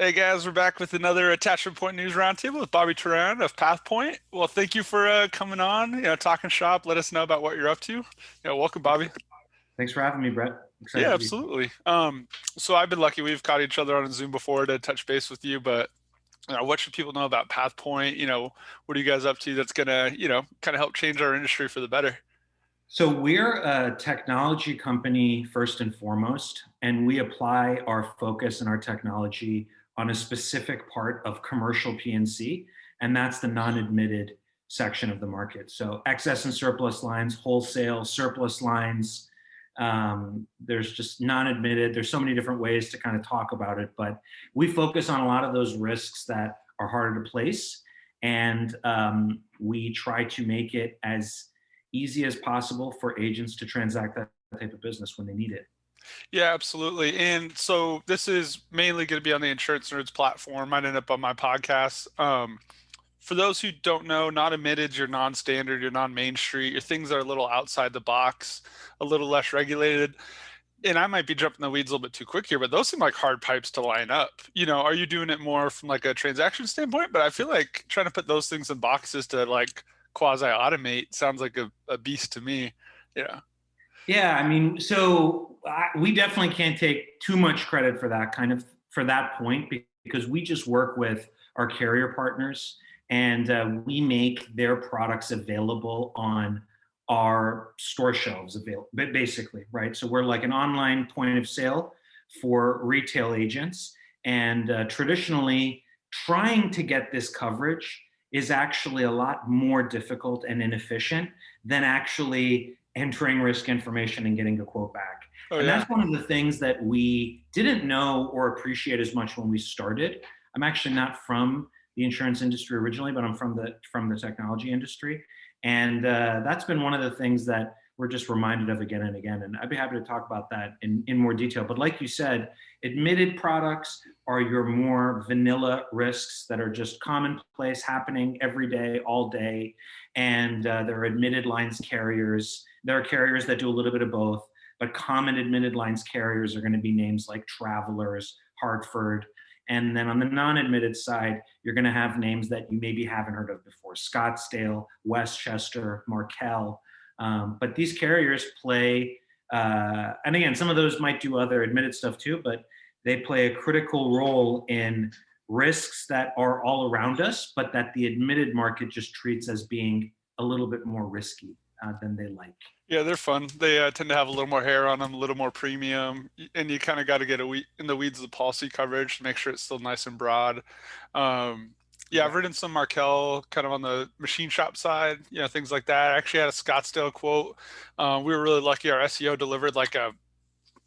Hey guys, we're back with another Attachment Point News Roundtable with Bobby Touran of Pathpoint. Well, thank you for coming on, talking shop. Let us know about what you're up to. Welcome, Bobby. Thanks for having me, Brett. Yeah, Excited to be here. absolutely. So I've been lucky. We've caught each other on Zoom before to touch base with you, but what should people know about Pathpoint? What are you guys up to that's gonna, kind of help change our industry for the better? So we're a technology company first and foremost, and we apply our focus and our technology on a specific part of commercial P&C, and that's the non-admitted section of the market. So excess and surplus lines, wholesale, surplus lines. There's just non-admitted. There's so many different ways to kind of talk about it, but we focus on a lot of those risks that are harder to place, and we try to make it as easy as possible for agents to transact that type of business when they need it. Yeah, absolutely. And so this is mainly going to be on the Insurance Nerds platform. Might end up on my podcast. For those who don't know, not admitted, your non-standard, your non-main street, your things that are a little outside the box, a little less regulated. And I might be jumping the weeds a little bit too quick here, but those seem like hard pipes to line up. Are you doing it more from like a transaction standpoint? But I feel like trying to put those things in boxes to like quasi automate sounds like a beast to me. Yeah. Yeah, I mean, we definitely can't take too much credit for that for that point because we just work with our carrier partners and we make their products available on our store shelves available, basically, right? So we're like an online point of sale for retail agents, and traditionally, trying to get this coverage is actually a lot more difficult and inefficient than actually entering risk information and getting a quote back. Oh, And yeah. that's one of the things that we didn't know or appreciate as much when we started. I'm actually not from the insurance industry originally, but I'm from the technology industry, and that's been one of the things that we're just reminded of again and again. And I'd be happy to talk about that in more detail. But like you said, admitted products are your more vanilla risks that are just commonplace, happening every day, all day. And there are admitted lines carriers. There are carriers that do a little bit of both, but common admitted lines carriers are going to be names like Travelers, Hartford. And then on the non-admitted side, you're going to have names that you maybe haven't heard of before: Scottsdale, Westchester, Markel. But these carriers play, and again, some of those might do other admitted stuff too, but they play a critical role in risks that are all around us, but that the admitted market just treats as being a little bit more risky than they like. Yeah, they're fun. They tend to have a little more hair on them, a little more premium, and you kind of got to get in the weeds of the policy coverage to make sure it's still nice and broad. Yeah, I've Yeah. written some Markel kind of on the machine shop side, things like that. I actually had a Scottsdale quote. We were really lucky. Our SEO delivered like a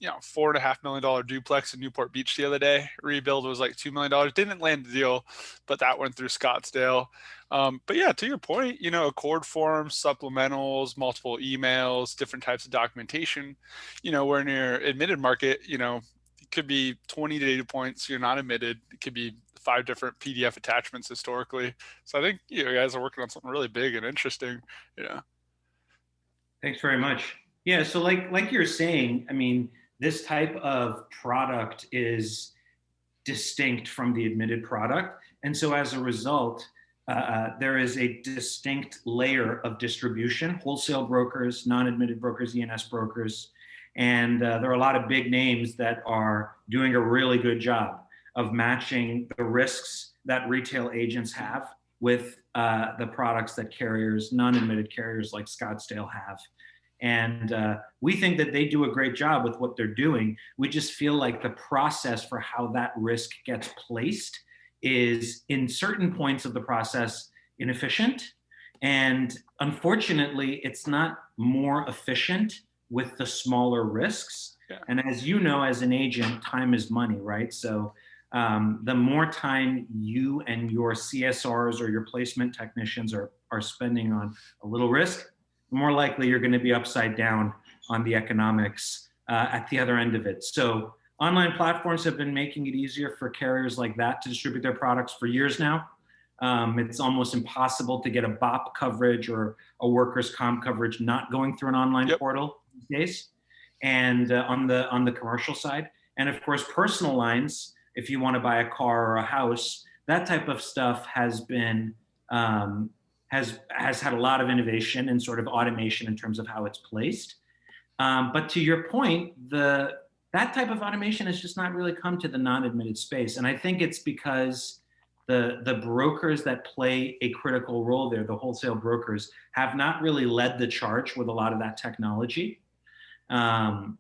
$4.5 million duplex in Newport Beach the other day. Rebuild was like $2 million. Didn't land the deal, but that went through Scottsdale. But yeah, to your point, accord forms, supplementals, multiple emails, different types of documentation. Where in your admitted market, it could be 20 data points. You're not admitted. It could be 5 different PDF attachments historically. So I think you guys are working on something really big and interesting. Yeah. Thanks very much. Yeah, so like you're saying, I mean, this type of product is distinct from the admitted product, and so as a result, there is a distinct layer of distribution: wholesale brokers, non-admitted brokers, E&S brokers, and there are a lot of big names that are doing a really good job of matching the risks that retail agents have with the products that carriers, non-admitted carriers like Scottsdale have. And we think that they do a great job with what they're doing. We just feel like the process for how that risk gets placed is, in certain points of the process, inefficient. And unfortunately, it's not more efficient with the smaller risks. Yeah. And as you know, as an agent, time is money, right? So the more time you and your CSRs or your placement technicians are spending on a little risk, the more likely you're going to be upside down on the economics at the other end of it. So online platforms have been making it easier for carriers like that to distribute their products for years now. It's almost impossible to get a BOP coverage or a workers' comp coverage not going through an online Yep. portal these days. And on the commercial side, and of course, personal lines. if you want to buy a car or a house, that type of stuff has been has had a lot of innovation and sort of automation in terms of how it's placed. But to your point, that type of automation has just not really come to the non-admitted space, and I think it's because the brokers that play a critical role there, the wholesale brokers, have not really led the charge with a lot of that technology. Um,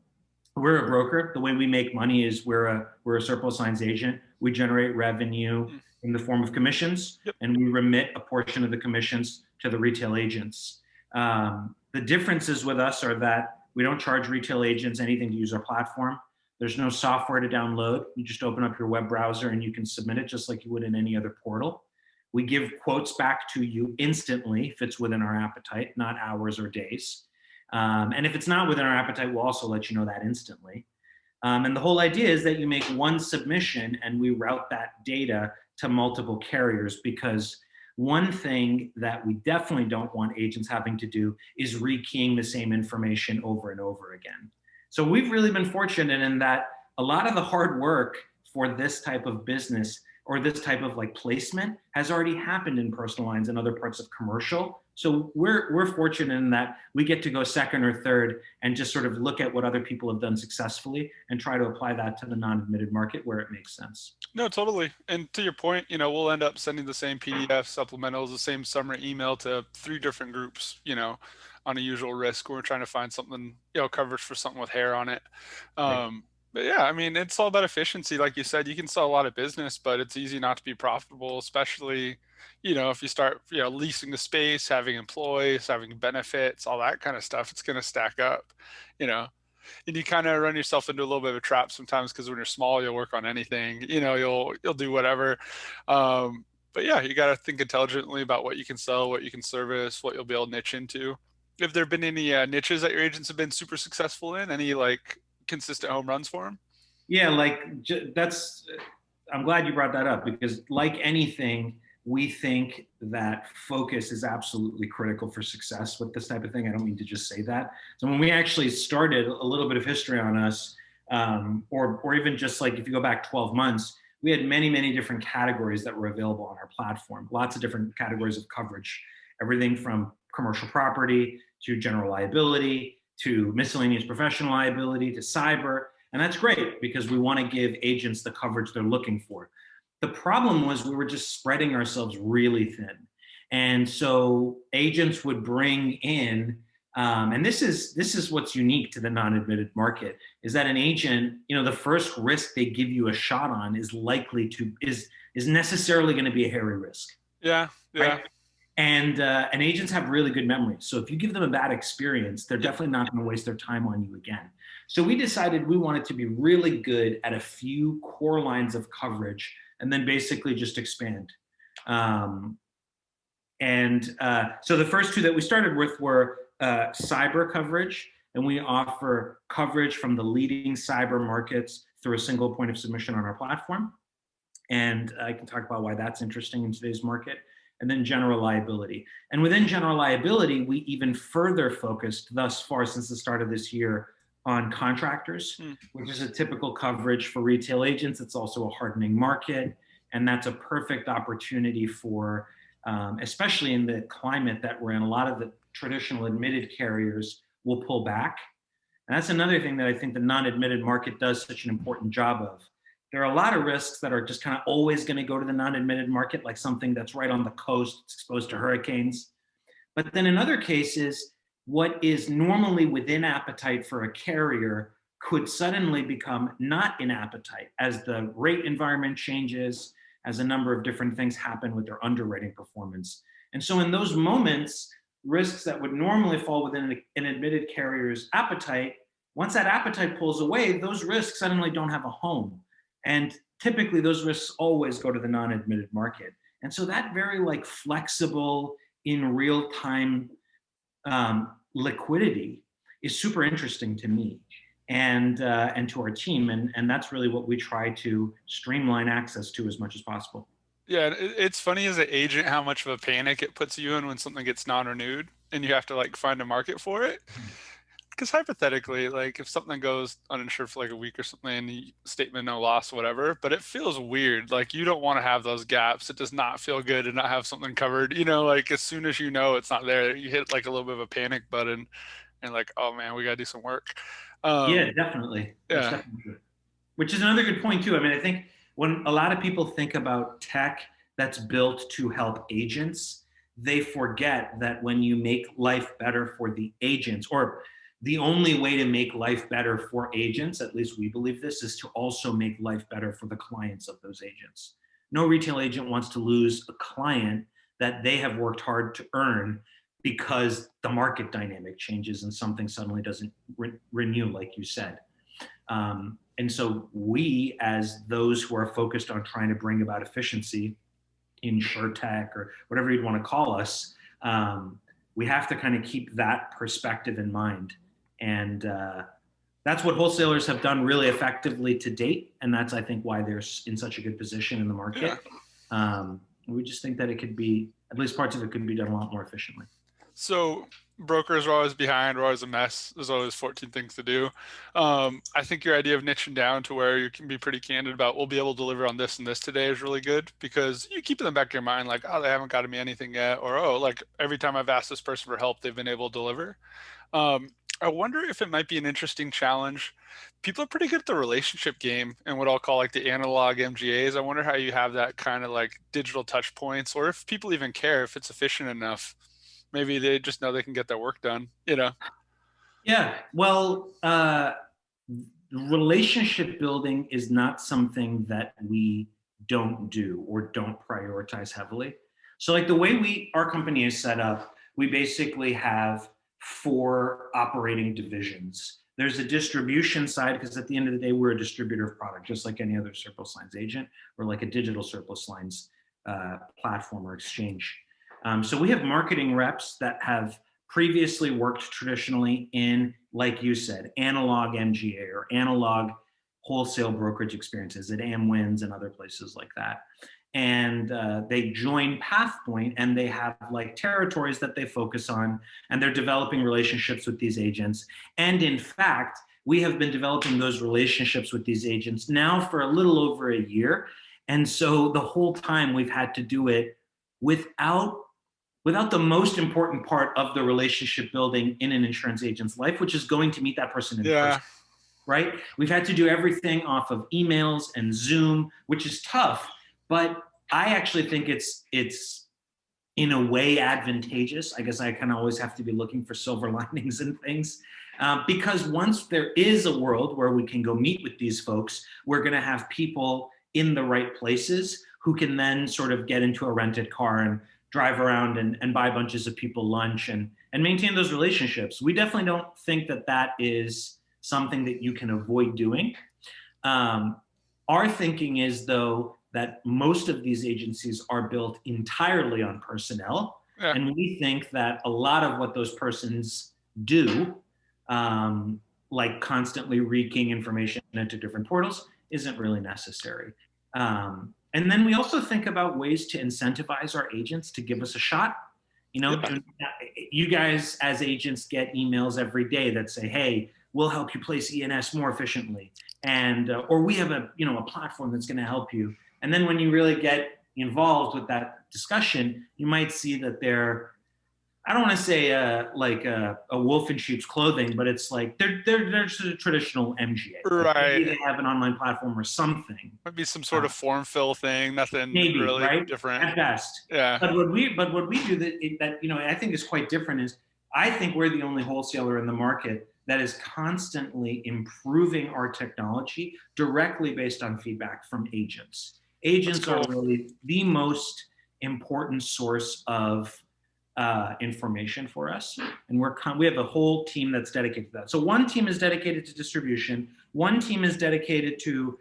we're a broker. The way we make money is we're a surplus lines agent. We generate revenue Mm. in the form of commissions, Yep. and we remit a portion of the commissions to the retail agents. The differences with us are that we don't charge retail agents anything to use our platform. There's no software to download. You just open up your web browser and you can submit it just like you would in any other portal. We give quotes back to you instantly if it's within our appetite, not hours or days. And if it's not within our appetite, we'll also let you know that instantly. And the whole idea is that you make one submission and we route that data to multiple carriers, because one thing that we definitely don't want agents having to do is rekeying the same information over and over again. So we've really been fortunate in that a lot of the hard work for this type of business or this type of like placement has already happened in personal lines and other parts of commercial. So we're fortunate in that we get to go second or third and just sort of look at what other people have done successfully and try to apply that to the non-admitted market where it makes sense. No, totally. And to your point, we'll end up sending the same PDF supplementals, the same summary email to 3 different groups, on a usual risk. We're trying to find something, coverage for something with hair on it. Right. But yeah, I mean, it's all about efficiency. Like you said, you can sell a lot of business, but it's easy not to be profitable, especially, if you start, leasing the space, having employees, having benefits, all that kind of stuff, it's going to stack up, you know. And you kind of run yourself into a little bit of a trap sometimes, because when you're small, you'll work on anything, you'll do whatever. But yeah, you got to think intelligently about what you can sell, what you can service, what you'll be able to niche into. Have there been any niches that your agents have been super successful in? Any like consistent home runs for them? Yeah, that's, I'm glad you brought that up, because like anything, we think that focus is absolutely critical for success with this type of thing. I don't mean to just say that. So when we actually started, a little bit of history on us, or even just like if you go back 12 months, we had many, many different categories that were available on our platform, lots of different categories of coverage, everything from commercial property to general liability to miscellaneous professional liability to cyber. And that's great because we want to give agents the coverage they're looking for. The problem was we were just spreading ourselves really thin. And so agents would bring in, and this is what's unique to the non-admitted market, is that an agent, the first risk they give you a shot on is necessarily going to be a hairy risk. Yeah, yeah. Right? And agents have really good memories. So if you give them a bad experience, they're definitely not going to waste their time on you again. So we decided we wanted to be really good at a few core lines of coverage and then basically just expand. So the first 2 that we started with were cyber coverage, and we offer coverage from the leading cyber markets through a single point of submission on our platform. And I can talk about why that's interesting in today's market. And then general liability. And within general liability, we even further focused thus far since the start of this year on contractors, which is a typical coverage for retail agents. It's also a hardening market. And that's a perfect opportunity for, especially in the climate that we're in, a lot of the traditional admitted carriers will pull back. And that's another thing that I think the non-admitted market does such an important job of. There are a lot of risks that are just kind of always going to go to the non-admitted market, like something that's right on the coast, it's exposed to hurricanes. But then in other cases, what is normally within appetite for a carrier could suddenly become not in appetite as the rate environment changes, as a number of different things happen with their underwriting performance. And so in those moments, risks that would normally fall within an admitted carrier's appetite, once that appetite pulls away, those risks suddenly don't have a home. And typically those risks always go to the non-admitted market. And so that very like flexible in real time liquidity is super interesting to me and to our team. And that's really what we try to streamline access to as much as possible. Yeah, it's funny as an agent how much of a panic it puts you in when something gets non-renewed and you have to like find a market for it. because hypothetically, like if something goes uninsured for like a week or something, and the statement no loss, whatever, but it feels weird. Like you don't want to have those gaps. It does not feel good to not have something covered. Like as soon as you know it's not there, you hit like a little bit of a panic button, and like, oh man, we gotta do some work. Yeah, Um, definitely. That's yeah, definitely true. Which is another good point too. I mean, I think when a lot of people think about tech that's built to help agents, they forget that when you make life better for the agents, or the only way to make life better for agents, at least we believe this, is to also make life better for the clients of those agents. No retail agent wants to lose a client that they have worked hard to earn because the market dynamic changes and something suddenly doesn't renew, like you said. And so we, as those who are focused on trying to bring about efficiency in SureTech or whatever you'd want to call us, we have to kind of keep that perspective in mind. And that's what wholesalers have done really effectively to date. And that's, I think, why they're in such a good position in the yeah. market. We just think that it could be, at least parts of it could be done a lot more efficiently. So brokers are always behind, we're always a mess. There's always 14 things to do. I think your idea of niching down to where you can be pretty candid about we'll be able to deliver on this and this today is really good because you keep in the back of your mind like, oh, they haven't gotten me anything yet, or oh, like every time I've asked this person for help, they've been able to deliver. Um, I wonder if it might be an interesting challenge. People are pretty good at the relationship game and what I'll call like the analog MGAs. I wonder how you have that kind of like digital touch points, or if people even care if it's efficient enough. Maybe they just know they can get their work done. Yeah, well, relationship building is not something that we don't do or don't prioritize heavily. So, like the way our company is set up, we basically have four operating divisions. There's a distribution side because at the end of the day, we're a distributor of product, just like any other surplus lines agent or like a digital surplus lines platform or exchange. So we have marketing reps that have previously worked traditionally in, like you said, analog MGA or analog wholesale brokerage experiences at AmWins and other places like that. And they join Pathpoint and they have like territories that they focus on, and they're developing relationships with these agents. And in fact, we have been developing those relationships with these agents now for a little over a year. And so the whole time we've had to do it without the most important part of the relationship building in an insurance agent's life, which is going to meet that person in person, Yeah. right? We've had to do everything off of emails and Zoom, which is tough, but I actually think it's in a way advantageous. I guess I kind of always have to be looking for silver linings in things. Because once there is a world where we can go meet with these folks, we're going to have people in the right places who can then sort of get into a rented car and drive around and buy bunches of people lunch and maintain those relationships. We definitely don't think that that is something that you can avoid doing. Our thinking is, though, that most of these agencies are built entirely on personnel. Yeah. And we think that a lot of what those persons do, like constantly rekeying information into different portals, isn't really necessary. And then we also think about ways to incentivize our agents to give us a shot. Yeah. You guys as agents get emails every day that say, hey, we'll help you place E&S more efficiently. And, or we have a platform that's going to help you. And then when you really get involved with that discussion, you might see that they're, I don't want to say like a wolf in sheep's clothing, but it's like they're just a traditional MGA. Like maybe Right. they have an online platform or something. Might be some sort of form fill thing, nothing Maybe, really right? different. At best. Yeah. But what we do that I think is quite different is I think we're the only wholesaler in the market that is constantly improving our technology directly based on feedback from agents. That's Agents are cool. really the most important source of information for us, and we have a whole team that's dedicated to that. So one team is dedicated to distribution, one team is dedicated to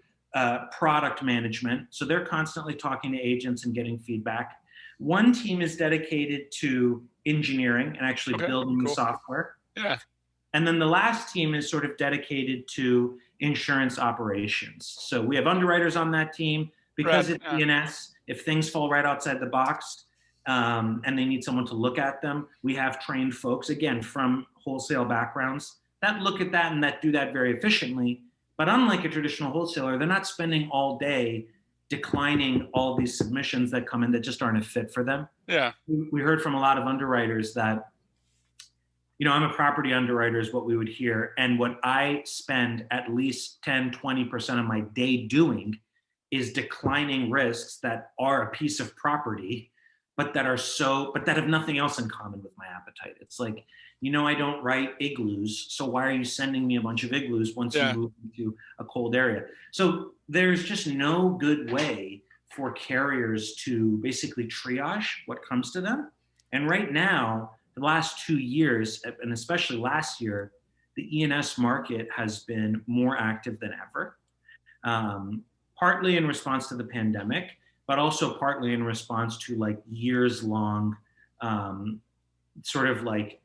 product management, so they're constantly talking to agents and getting feedback. One team is dedicated to engineering and actually Okay. building the Cool. software, Yeah. and then the last team is sort of dedicated to insurance operations. So we have underwriters on that team because Brad. it's Yeah. E&S. If things fall right outside the box, and they need someone to look at them, we have trained folks, again, from wholesale backgrounds that look at that and that do that very efficiently. But unlike a traditional wholesaler, they're not spending all day declining all these submissions that come in that just aren't a fit for them. Yeah. We heard from a lot of underwriters that, I'm a property underwriter is what we would hear. And what I spend at least 10, 20% of my day doing is declining risks that are a piece of property, but that have nothing else in common with my appetite. It's like, I don't write igloos. So why are you sending me a bunch of igloos once you Yeah. move into a cold area? So there's just no good way for carriers to basically triage what comes to them. And right now, the last 2 years, and especially last year, the E&S market has been more active than ever, partly in response to the pandemic, but also partly in response to like years long sort of like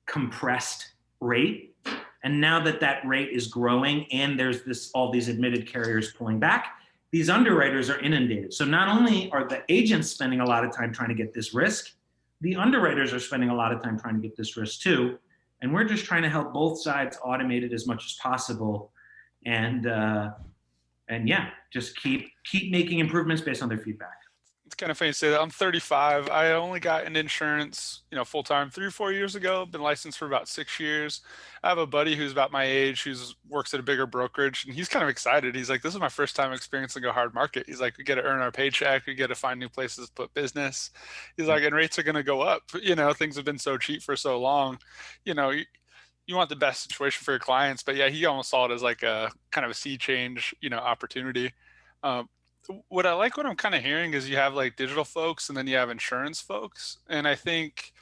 compressed rate. And now that rate is growing and there's all these admitted carriers pulling back, these underwriters are inundated. So not only are the agents spending a lot of time trying to get this risk, the underwriters are spending a lot of time trying to get this risk too. And we're just trying to help both sides automate it as much as possible. And yeah, just keep making improvements based on their feedback. It's kind of funny to say that. I'm 35. I only got into insurance, full time 3 or 4 years ago. Been licensed for about 6 years. I have a buddy who's about my age who's works at a bigger brokerage, and he's kind of excited. He's like, "This is my first time experiencing a hard market." He's like, "We get to earn our paycheck. We get to find new places to put business." He's like, "And rates are going to go up. Things have been so cheap for so long. You want the best situation for your clients." But yeah, he almost saw it as like a kind of a sea change, opportunity. Um, what I'm kind of hearing is you have like digital folks and then you have insurance folks. And I think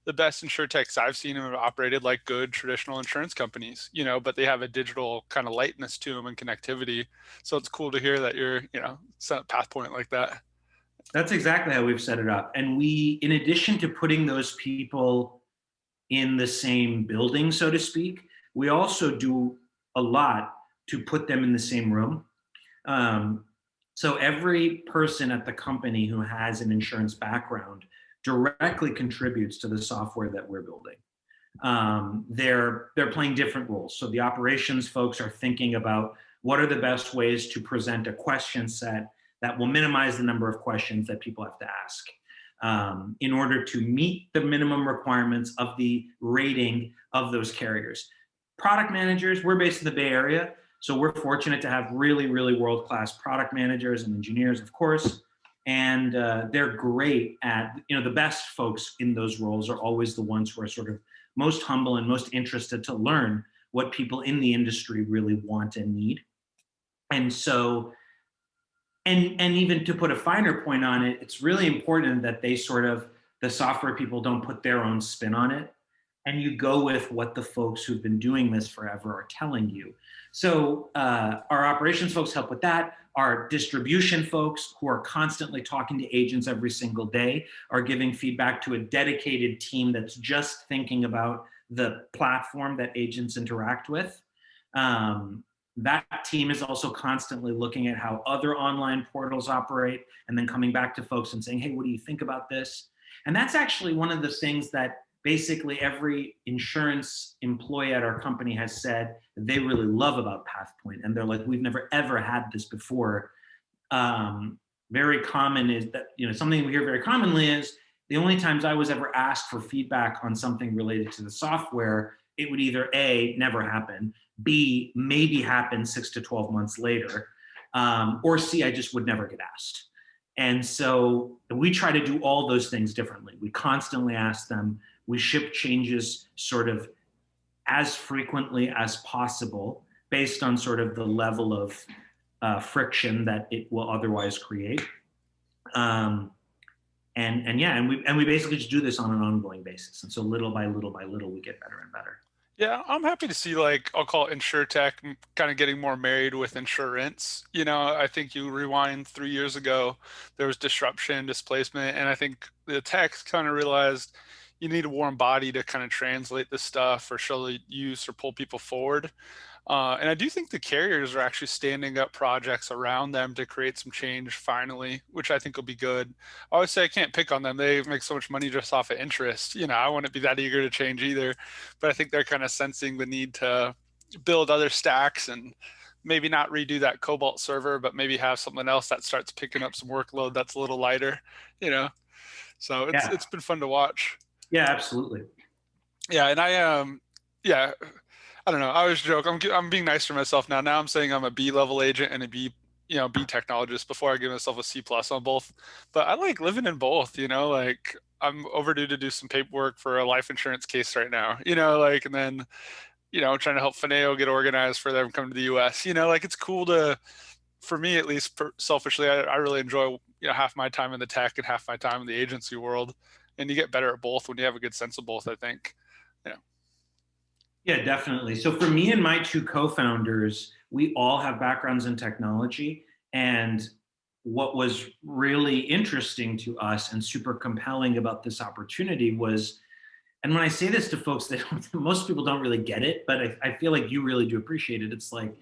the best insurtechs I've seen have operated like good traditional insurance companies, but they have a digital kind of lightness to them and connectivity. So it's cool to hear that you're, set up Pathpoint like that. That's exactly how we've set it up. And we, in addition to putting those people in the same building, so to speak, we also do a lot to put them in the same room. So every person at the company who has an insurance background directly contributes to the software that we're building. They're playing different roles. So the operations folks are thinking about what are the best ways to present a question set that will minimize the number of questions that people have to ask in order to meet the minimum requirements of the rating of those carriers. Product managers, we're based in the Bay Area, so we're fortunate to have really, really world-class product managers and engineers, of course, and they're great at, the best folks in those roles are always the ones who are sort of most humble and most interested to learn what people in the industry really want and need. And so, and even to put a finer point on it, it's really important that the software people don't put their own spin on it. And you go with what the folks who've been doing this forever are telling you. So our operations folks help with that. Our distribution folks, who are constantly talking to agents every single day, are giving feedback to a dedicated team that's just thinking about the platform that agents interact with. That team is also constantly looking at how other online portals operate and then coming back to folks and saying, hey, what do you think about this? And that's actually one of the things that basically every insurance employee at our company has said that they really love about Pathpoint. And they're like, we've never, ever had this before. Very common is that, something we hear very commonly is the only times I was ever asked for feedback on something related to the software, it would either A, never happen, B, maybe happen 6 to 12 months later, or C, I just would never get asked. And so we try to do all those things differently. We constantly ask them. We ship changes sort of as frequently as possible based on sort of the level of friction that it will otherwise create. And we basically just do this on an ongoing basis. And so little by little by little, we get better and better. Yeah, I'm happy to see, like, I'll call it insurtech kind of getting more married with insurance. I think you rewind 3 years ago, there was disruption, displacement, and I think the techs kind of realized you need a warm body to kind of translate this stuff or show the use or pull people forward. And I do think the carriers are actually standing up projects around them to create some change finally, which I think will be good. I always say I can't pick on them. They make so much money just off of interest. I wouldn't be that eager to change either, but I think they're kind of sensing the need to build other stacks and maybe not redo that Cobalt server, but maybe have something else that starts picking up some workload that's a little lighter, you know. So Yeah, it's been fun to watch. yeah, absolutely. Yeah, and yeah, I don't know. I always joke. I'm being nice to myself now. Now I'm saying I'm a B level agent and a B technologist before I give myself a C plus on both. But I like living in both. Like I'm overdue to do some paperwork for a life insurance case right now. Like and then trying to help Fineo get organized for them coming to the U.S. Like it's cool for me at least, selfishly, I really enjoy half my time in the tech and half my time in the agency world, and you get better at both when you have a good sense of both, I think. Yeah. Yeah, definitely. So for me and my two co-founders, we all have backgrounds in technology. And what was really interesting to us and super compelling about this opportunity was, and when I say this to folks, most people don't really get it, but I feel like you really do appreciate it. It's like,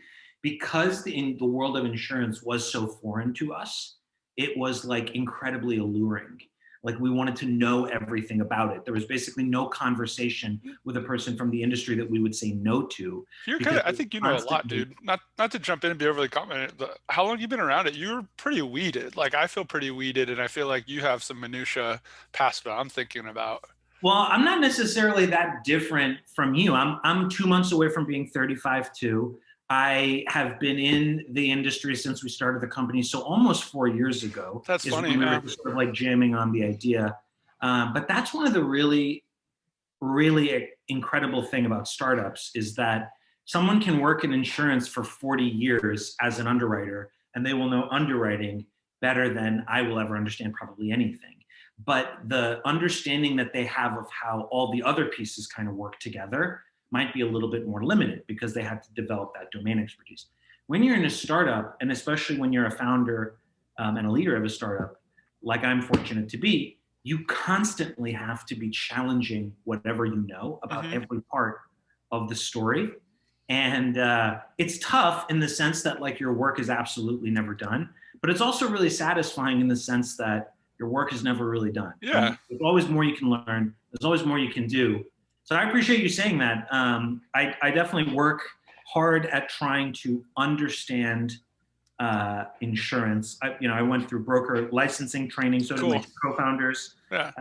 because the world of insurance was so foreign to us, it was like incredibly alluring. Like we wanted to know everything about it. There was basically no conversation with a person from the industry that we would say no to, You're kind because of, I think you know a lot, constantly. dude. Not to jump in and be overly confident, but how long have you been around it? You're pretty weeded. Like I feel pretty weeded, and I feel like you have some minutia past what I'm thinking about. Well, I'm not necessarily that different from you. I'm 2 months away from being 35 too. I have been in the industry since we started the company, so almost 4 years ago That's is funny. when we were Yeah. sort of like jamming on the idea. But that's one of the really incredible thing about startups is that someone can work in insurance for 40 years as an underwriter, and they will know underwriting better than I will ever understand probably anything. But the understanding that they have of how all the other pieces kind of work together might be a little bit more limited because they had to develop that domain expertise. When you're in a startup, and especially when you're a founder and a leader of a startup, like I'm fortunate to be, you constantly have to be challenging whatever you know about Hmm. every part of the story. And it's tough in the sense that like your work is absolutely never done, but it's also really satisfying in the sense that your work is never really done. Yeah. And there's always more you can learn. There's always more you can do. So I appreciate you saying that. I definitely work hard at trying to understand insurance. I went through broker licensing training. So did my Cool. two co-founders. Yeah.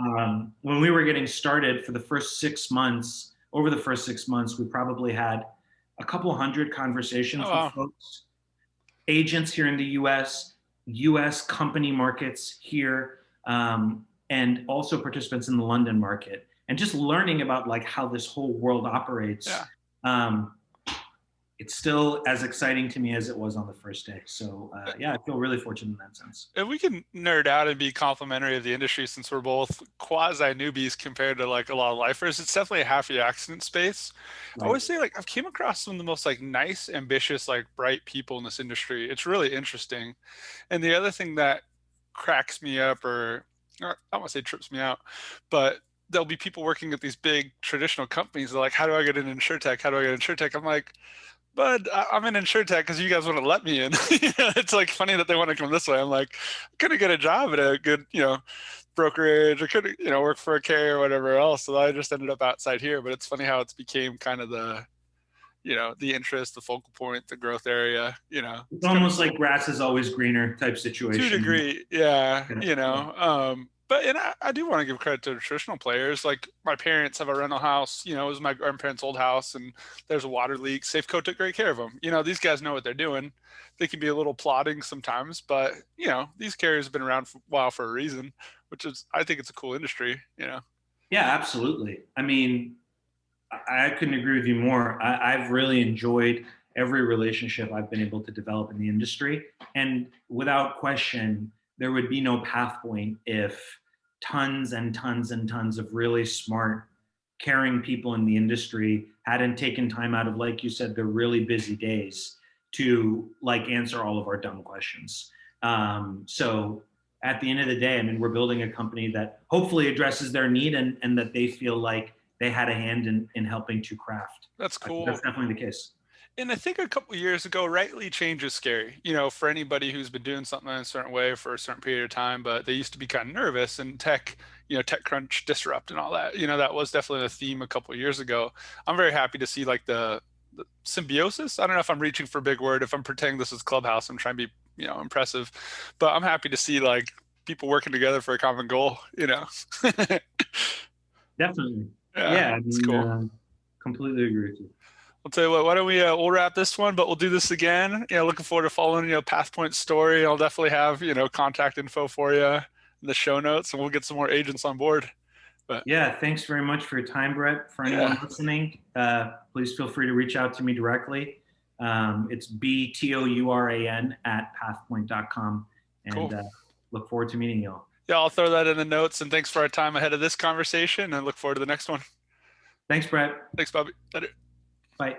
When we were getting started for the first 6 months, over the first 6 months, we probably had a couple hundred Oh conversations with wow. folks, agents here in the U.S. company markets here, and also participants in the London market, and just learning about like how this whole world operates. Yeah. Um, it's still as exciting to me as it was on the first day. So yeah, I feel really fortunate in that sense. If we can nerd out and be complimentary of the industry, since we're both quasi newbies compared to like a lot of lifers, it's definitely a happy accident space. I Right. always say like I've came across some of the most like nice, ambitious, like bright people in this industry. It's really interesting. And the other thing that cracks me up, or I don't want to say trips me out, but there'll be people working at these big traditional companies. They're like, "How do I get an insurtech? How do I get an insurtech?" I'm like, "But I'm in insurtech because you guys want to let me in." It's like funny that they want to come this way. I'm like, I couldn't get a job at a good, brokerage. I could, work for a carrier or whatever else. So I just ended up outside here. But it's funny how it's became kind of the interest, the focal point, the growth area. It's It's kind of almost cool like grass is always greener type to a situation. degree. Yeah. Yeah, yeah. But and I do want to give credit to the traditional players. Like my parents have a rental house, it was my grandparents' old house, and there's a water leak. Safeco took great care of them. These guys know what they're doing. They can be a little plodding sometimes, but these carriers have been around for a while for a reason, which is I think it's a cool industry. Yeah, absolutely. I mean, I couldn't agree with you more. I've really enjoyed every relationship I've been able to develop in the industry. And without question, there would be no Pathpoint if tons and tons and tons of really smart, caring people in the industry hadn't taken time out of, like you said, their really busy days to like answer all of our dumb questions. So at the end of the day, I mean, we're building a company that hopefully addresses their need, and that they feel like they had a hand in helping to craft. That's That's cool. definitely the case. And I think a couple of years ago, rightly, change is scary, for anybody who's been doing something in a certain way for a certain period of time, but they used to be kind of nervous and tech, tech crunch disrupt and all that. That was definitely a theme a couple of years ago. I'm very happy to see like the symbiosis. I don't know if I'm reaching for a big word. If I'm pretending this is Clubhouse, I'm trying to be, impressive, but I'm happy to see like people working together for a common goal, Definitely. Yeah, Yeah, I it's mean, cool. completely agree with you. I'll tell you what, why don't we'll wrap this one, but we'll do this again. Looking forward to following, Pathpoint's story. I'll definitely have, contact info for you in the show notes, and we'll get some more agents on board. But Yeah, thanks very much for your time, Brett. For anyone yeah, listening, please feel free to reach out to me directly. It's BTOURAN at pathpoint.com. cool. And look forward to meeting you all. Yeah, I'll throw that in the notes, and thanks for our time ahead of this conversation, and look forward to the next one. Thanks, Brett. Thanks, Bobby. Later. Bye.